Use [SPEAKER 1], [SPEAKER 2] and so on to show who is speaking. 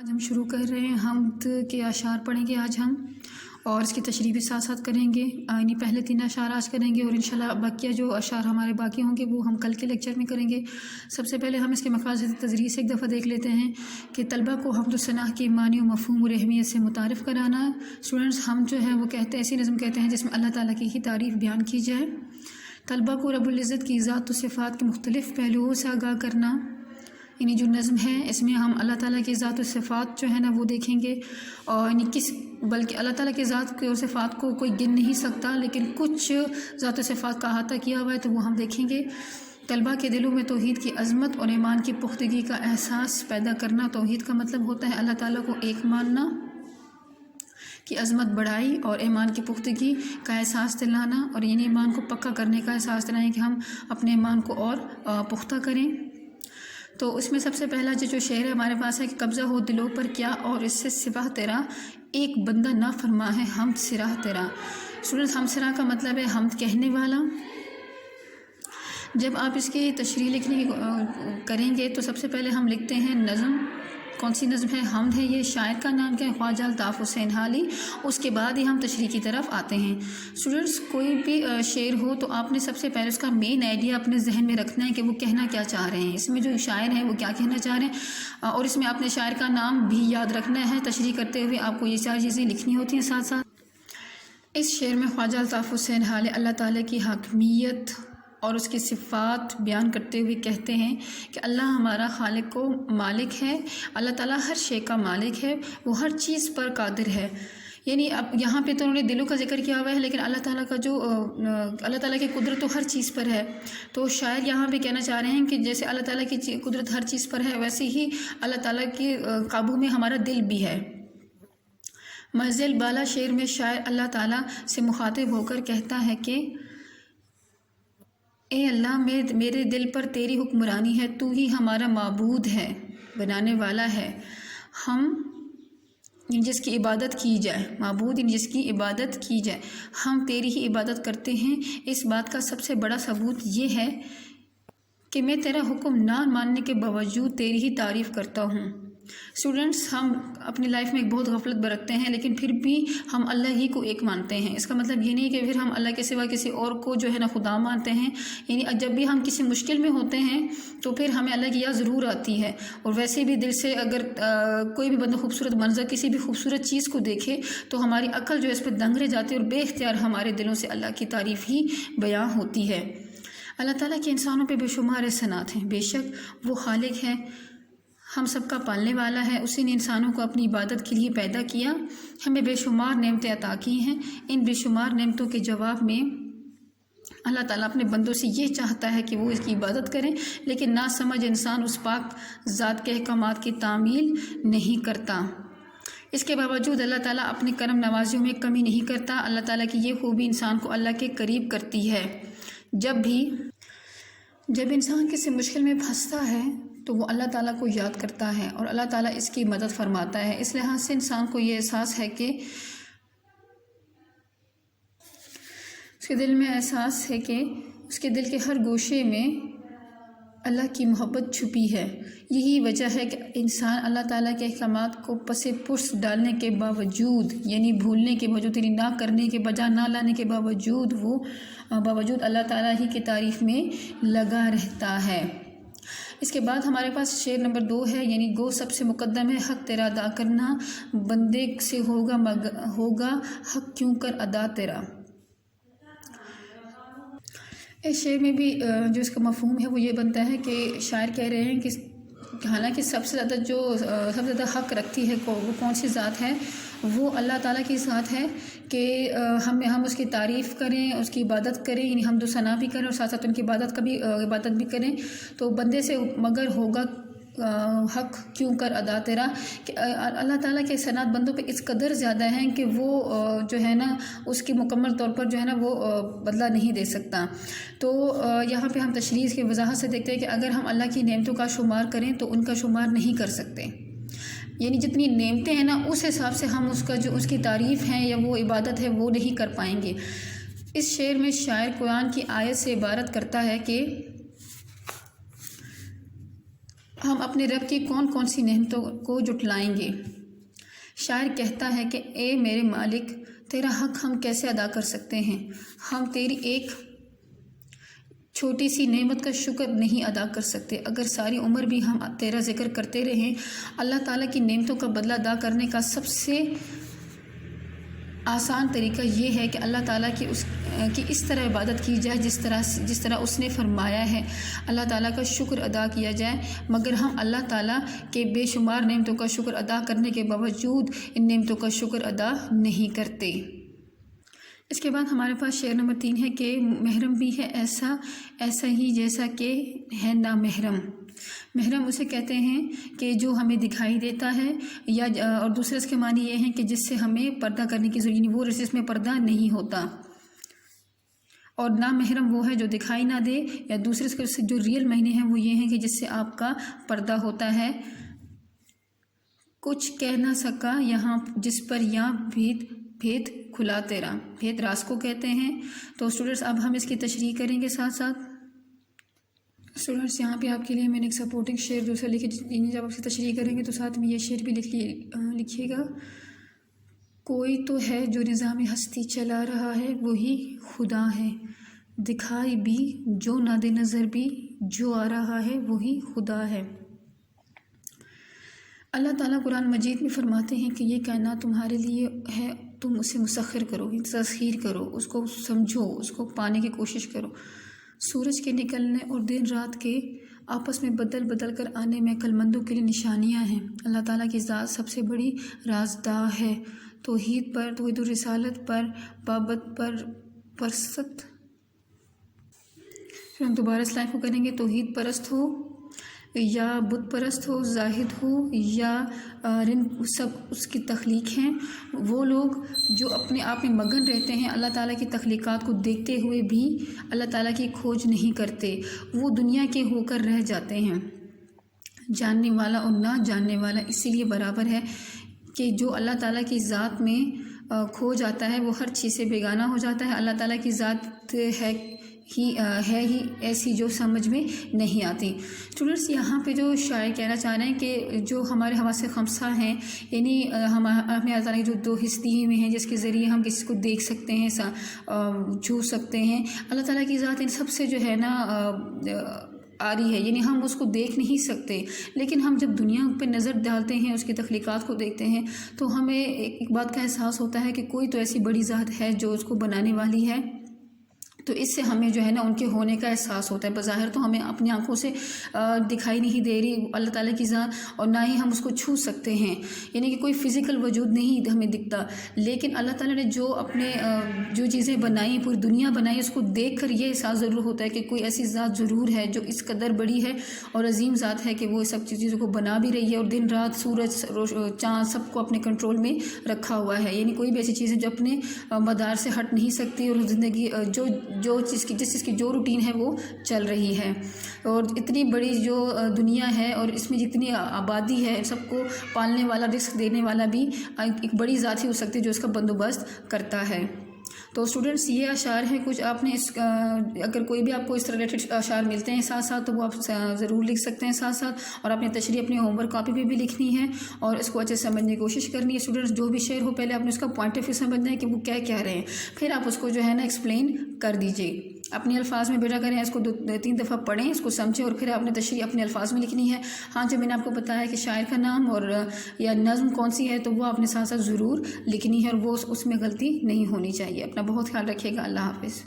[SPEAKER 1] آج ہم شروع کر رہے ہیں حمد کے اشعار پڑھیں گے آج ہم، اور اس کی تشریح بھی ساتھ ساتھ کریں گے۔ یعنی پہلے 3 اشعار آج کریں گے اور انشاءاللہ بقیہ جو اشعار ہمارے باقی ہوں گے وہ ہم کل کے لیکچر میں کریں گے۔ سب سے پہلے ہم اس کے مقاصد تدریس ایک دفعہ دیکھ لیتے ہیں کہ طلبہ کو حمد و ثنا کی معنی و مفہوم اور اہمیت سے متعارف کرانا۔ اسٹوڈنٹس ہم جو ہے وہ کہتے ہیں، ایسی نظم کہتے ہیں جس میں اللہ تعالیٰ کی ہی تعریف بیان کی جائے۔ طلبہ کو رب العزت کی ذات و صفات کے مختلف پہلوؤں سے آگاہ کرنا، یعنی جو نظم ہے اس میں ہم اللہ تعالیٰ کی ذات و صفات جو ہے نا وہ دیکھیں گے، اور یعنی بلکہ اللہ تعالیٰ کی ذات و صفات کو کوئی گن نہیں سکتا، لیکن کچھ ذات و صفات کا احاطہ کیا ہوا ہے تو وہ ہم دیکھیں گے۔ طلبہ کے دلوں میں توحید کی عظمت اور ایمان کی پختگی کا احساس پیدا کرنا۔ توحید کا مطلب ہوتا ہے اللہ تعالیٰ کو ایک ماننا، کی عظمت بڑھائی اور ایمان کی پختگی کا احساس دلانا، اور یعنی ایمان کو پکا کرنے کا احساس دلانا کہ ہم اپنے ایمان کو اور پختہ کریں۔ تو اس میں سب سے پہلا جو شعر ہے ہمارے پاس ہے کہ قبضہ ہو دلوں پر کیا اور اس سے سوا تیرا، ایک بندہ نہ فرما ہے حمد سرا تیرا۔ اسٹوڈنٹس حمد سرا کا مطلب ہے حمد کہنے والا۔ جب آپ اس کی تشریح لکھنے کریں گے تو سب سے پہلے ہم لکھتے ہیں نظم۔ کون سی نظم ہے؟ حمد ہے۔ یہ شاعر کا نام کیا ہے؟ خواجہ الطاف حسین حالی۔ اس کے بعد ہی ہم تشریح کی طرف آتے ہیں۔ اسٹوڈنٹس کوئی بھی شعر ہو تو آپ نے سب سے پہلے اس کا مین آئیڈیا اپنے ذہن میں رکھنا ہے کہ وہ کہنا کیا چاہ رہے ہیں، اس میں جو شاعر ہیں وہ کیا کہنا چاہ رہے ہیں، اور اس میں آپ نے شاعر کا نام بھی یاد رکھنا ہے۔ تشریح کرتے ہوئے آپ کو یہ 4 چیزیں لکھنی ہوتی ہیں ساتھ ساتھ۔ اس شعر میں خواجہ الطاف حسین حالی اللہ تعالیٰ کی حاکمیت اور اس کی صفات بیان کرتے ہوئے کہتے ہیں کہ اللہ ہمارا خالق و مالک ہے، اللہ تعالیٰ ہر شے کا مالک ہے، وہ ہر چیز پر قادر ہے۔ یعنی اب یہاں پہ تو انہوں نے دلوں کا ذکر کیا ہوا ہے، لیکن اللہ تعالیٰ کا جو اللہ تعالیٰ کی قدرت تو ہر چیز پر ہے۔ تو شاعر یہاں پہ کہنا چاہ رہے ہیں کہ جیسے اللہ تعالیٰ کی قدرت ہر چیز پر ہے، ویسے ہی اللہ تعالیٰ کے قابو میں ہمارا دل بھی ہے۔ منزل بالا شعر میں شاعر اللہ تعالیٰ سے مخاطب ہو کر کہتا ہے کہ اے اللہ میرے دل پر تیری حکمرانی ہے، تو ہی ہمارا معبود ہے، بنانے والا ہے، ہم جس کی عبادت کی جائے، معبود جس کی عبادت کی جائے، ہم تیری ہی عبادت کرتے ہیں۔ اس بات کا سب سے بڑا ثبوت یہ ہے کہ میں تیرا حکم نہ ماننے کے باوجود تیری ہی تعریف کرتا ہوں۔ اسٹوڈنٹس ہم اپنی لائف میں ایک بہت غفلت برتتے ہیں، لیکن پھر بھی ہم اللہ ہی کو ایک مانتے ہیں۔ اس کا مطلب یہ نہیں کہ پھر ہم اللہ کے سوا کسی اور کو جو ہے نا خدا مانتے ہیں۔ یعنی جب بھی ہم کسی مشکل میں ہوتے ہیں تو پھر ہمیں اللہ کی یاد ضرور آتی ہے، اور ویسے بھی دل سے اگر کوئی بھی بندہ خوبصورت منظر، کسی بھی خوبصورت چیز کو دیکھے تو ہماری عقل جو ہے اس پہ دنگ رہ جاتی ہے، اور بے اختیار ہمارے دلوں سے اللہ کی تعریف ہی بیان ہوتی ہے۔ اللہ تعالیٰ کے انسانوں پہ بے شمار احسانات ہیں، بے شک وہ خالق ہے، ہم سب کا پالنے والا ہے۔ اسی نے انسانوں کو اپنی عبادت کے لیے پیدا کیا، ہمیں بے شمار نعمتیں عطا کی ہیں۔ ان بے شمار نعمتوں کے جواب میں اللہ تعالیٰ اپنے بندوں سے یہ چاہتا ہے کہ وہ اس کی عبادت کریں، لیکن نا سمجھ انسان اس پاک ذات کے احکامات کی تعمیل نہیں کرتا۔ اس کے باوجود اللہ تعالیٰ اپنے کرم نوازیوں میں کمی نہیں کرتا۔ اللہ تعالیٰ کی یہ خوبی انسان کو اللہ کے قریب کرتی ہے۔ جب انسان کسی مشکل میں پھنستا ہے تو وہ اللہ تعالیٰ کو یاد کرتا ہے اور اللہ تعالیٰ اس کی مدد فرماتا ہے۔ اس لحاظ سے انسان کو یہ احساس ہے کہ اس کے دل میں احساس ہے کہ اس کے دل کے ہر گوشے میں اللہ کی محبت چھپی ہے۔ یہی وجہ ہے کہ انسان اللہ تعالیٰ کے احکامات کو پس پرس ڈالنے کے باوجود، یعنی بھولنے کے باوجود، یعنی نہ کرنے کے بجا نہ لانے کے باوجود باوجود اللہ تعالیٰ ہی کی تعریف میں لگا رہتا ہے۔ اس کے بعد ہمارے پاس شعر نمبر 2 ہے، یعنی گو سب سے مقدم ہے حق تیرا ادا کرنا، بندے سے ہوگا حق کیوں کر ادا تیرا۔ اس شعر میں بھی جو اس کا مفہوم ہے وہ یہ بنتا ہے کہ شاعر کہہ رہے ہیں کہ حالانکہ سب سے زیادہ حق رکھتی ہے وہ کون سی ذات ہے، وہ اللہ تعالیٰ کی ذات ہے کہ ہم اس کی تعریف کریں، اس کی عبادت کریں، یعنی حمد و ثنا بھی کریں اور ساتھ ساتھ ان کی عبادت بھی کریں۔ تو بندے سے مگر ہوگا حق کیوں کر ادا تیرا، کہ اللہ تعالیٰ کے احسانات بندوں پہ اس قدر زیادہ ہیں کہ وہ جو ہے نا اس کی مکمل طور پر جو ہے نا وہ بدلہ نہیں دے سکتا۔ تو یہاں پہ ہم تشریح کی وضاحت سے دیکھتے ہیں کہ اگر ہم اللہ کی نعمتوں کا شمار کریں تو ان کا شمار نہیں کر سکتے، یعنی جتنی نعمتیں ہیں نا اس حساب سے ہم اس کی تعریف ہیں یا وہ عبادت ہے وہ نہیں کر پائیں گے۔ اس شعر میں شاعر قرآن کی آیت سے عبارت کرتا ہے کہ ہم اپنے رب کی کون کون سی نعمتوں کو جھٹلائیں گے۔ شاعر کہتا ہے کہ اے میرے مالک، تیرا حق ہم کیسے ادا کر سکتے ہیں؟ ہم تیری ایک چھوٹی سی نعمت کا شکر نہیں ادا کر سکتے۔ اگر ساری عمر بھی ہم تیرا ذکر کرتے رہیں۔ اللہ تعالیٰ کی نعمتوں کا بدلہ ادا کرنے کا سب سے آسان طریقہ یہ ہے کہ اللہ تعالیٰ کی اس طرح عبادت کی جائے جس طرح اس نے فرمایا ہے، اللہ تعالیٰ کا شکر ادا کیا جائے۔ مگر ہم اللہ تعالیٰ کے بے شمار نعمتوں کا شکر ادا کرنے کے باوجود ان نعمتوں کا شکر ادا نہیں کرتے۔ اس کے بعد ہمارے پاس شعر نمبر 3 ہے کہ محرم بھی ہے ایسا ہی جیسا کہ ہے نامحرم۔ محرم اسے کہتے ہیں کہ جو ہمیں دکھائی دیتا ہے، یا اور دوسرے اس کے معنی یہ ہیں کہ جس سے ہمیں پردہ کرنے کی ضرورت نہیں، وہ جس میں پردہ نہیں ہوتا۔ اور نامحرم وہ ہے جو دکھائی نہ دے، یا دوسرے سے جو ریئل معنی ہیں وہ یہ ہیں کہ جس سے آپ کا پردہ ہوتا ہے۔ کچھ کہہ نہ سکا یہاں جس پر یہاں بھید کھلا تیرا، بھید راز کو کہتے ہیں۔ تو اسٹوڈنٹس اب ہم اس کی تشریح کریں گے ساتھ ساتھ۔ اسٹوڈنٹس یہاں پہ آپ کے لیے میں نے ایک سپورٹنگ شعر دوسرا لکھے، جب آپ سے تشریح کریں گے تو ساتھ میں یہ شعر بھی لکھیے گا۔ کوئی تو ہے جو نظام ہستی چلا رہا ہے، وہی خدا ہے، دکھائی بھی جو نہ دے نظر بھی جو آ رہا ہے وہی خدا ہے۔ اللہ تعالیٰ قرآن مجید میں فرماتے ہیں کہ یہ کائنات تمہارے لیے ہے، تم اسے مسخر کرو، تسخیر کرو، اس کو سمجھو، اس کو پانے کی کوشش کرو۔ سورج کے نکلنے اور دن رات کے آپس میں بدل کر آنے میں عقلمندوں کے لیے نشانیاں ہیں۔ اللہ تعالیٰ کی ذات سب سے بڑی رازداں ہے۔ توحید پر، توحید الرسالت پر، بابت پر پرست، پھر ہم دوبارہ اس لائن کو کریں گے۔ توحید پرست ہو یا بت پرست ہو، زاہد ہو یا سب اس کی تخلیق ہیں، وہ لوگ جو اپنے آپ میں مگن رہتے ہیں، اللہ تعالیٰ کی تخلیقات کو دیکھتے ہوئے بھی اللہ تعالیٰ کی کھوج نہیں کرتے، وہ دنیا کے ہو کر رہ جاتے ہیں۔ جاننے والا اور نہ جاننے والا اسی لیے برابر ہے کہ جو اللہ تعالیٰ کی ذات میں کھو جاتا ہے وہ ہر چیز سے بیگانہ ہو جاتا ہے۔ اللہ تعالیٰ کی ذات ہے ہی ایسی جو سمجھ میں نہیں آتی۔ اسٹوڈنٹس یہاں پہ جو شاعر کہنا چاہ رہے ہیں کہ جو ہمارے حواس خمسہ ہیں، یعنی ہمیں اللہ تعالیٰ کی جو 2 حص دیے ہوئے ہیں جس کے ذریعے ہم کسی کو دیکھ سکتے ہیں، چھو سکتے ہیں، اللہ تعالیٰ کی ذات ان سب سے جو ہے نا آ رہی ہے، یعنی ہم اس کو دیکھ نہیں سکتے، لیکن ہم جب دنیا پہ نظر ڈالتے ہیں، اس کی تخلیقات کو دیکھتے ہیں تو ہمیں ایک بات کا احساس ہوتا ہے کہ کوئی تو ایسی بڑی ذات ہے جو اس کو بنانے والی ہے۔ تو اس سے ہمیں جو ہے نا ان کے ہونے کا احساس ہوتا ہے۔ بظاہر تو ہمیں اپنی آنکھوں سے دکھائی نہیں دے رہی اللہ تعالیٰ کی ذات، اور نہ ہی ہم اس کو چھو سکتے ہیں، یعنی کہ کوئی فزیکل وجود نہیں ہمیں دکھتا، لیکن اللہ تعالیٰ نے جو چیزیں بنائی، پوری دنیا بنائی، اس کو دیکھ کر یہ احساس ضرور ہوتا ہے کہ کوئی ایسی ذات ضرور ہے جو اس قدر بڑی ہے اور عظیم ذات ہے کہ وہ سب چیزوں کو بنا بھی رہی ہے، اور دن رات سورج چاند سب کو اپنے کنٹرول میں رکھا ہوا ہے۔ یعنی کوئی بھی ایسی چیزیں جو اپنے مدار سے ہٹ نہیں سکتی، اور زندگی جس چیز کی جو روٹین ہے وہ چل رہی ہے۔ اور اتنی بڑی جو دنیا ہے اور اس میں جتنی آبادی ہے، سب کو پالنے والا، رزق دینے والا بھی ایک بڑی ذات ہی ہو سکتی ہے جو اس کا بندوبست کرتا ہے۔ تو اسٹوڈنٹس یہ اشعار ہیں کچھ، آپ نے اگر کوئی بھی آپ کو اس طرح ریلیٹڈ اشعار ملتے ہیں ساتھ ساتھ تو وہ آپ ضرور لکھ سکتے ہیں ساتھ ساتھ، اور اپنی تشریح اپنی ہوم ورک کاپی پہ بھی لکھنی ہے اور اس کو اچھے سے سمجھنے کی کوشش کرنی ہے۔ اسٹوڈنٹس جو بھی شعر ہو پہلے آپ نے اس کا پوائنٹ آف ویو سمجھنا ہے کہ وہ کیا کہہ رہے ہیں، پھر آپ اس کو جو ہے نا ایکسپلین کر دیجیے، اپنے الفاظ میں بیٹا کریں، اس کو 2-3 دفعہ پڑھیں، اس کو سمجھیں، اور پھر آپ نے تشریح اپنے الفاظ میں لکھنی ہے۔ ہاں جب میں نے آپ کو بتایا کہ شاعر کا نام اور یا نظم کون سی ہے تو وہ آپ نے ساتھ ساتھ ضرور لکھنی ہے، اور وہ اس میں غلطی نہیں ہونی چاہیے۔ اپنا بہت خیال رکھیے گا۔ اللہ حافظ۔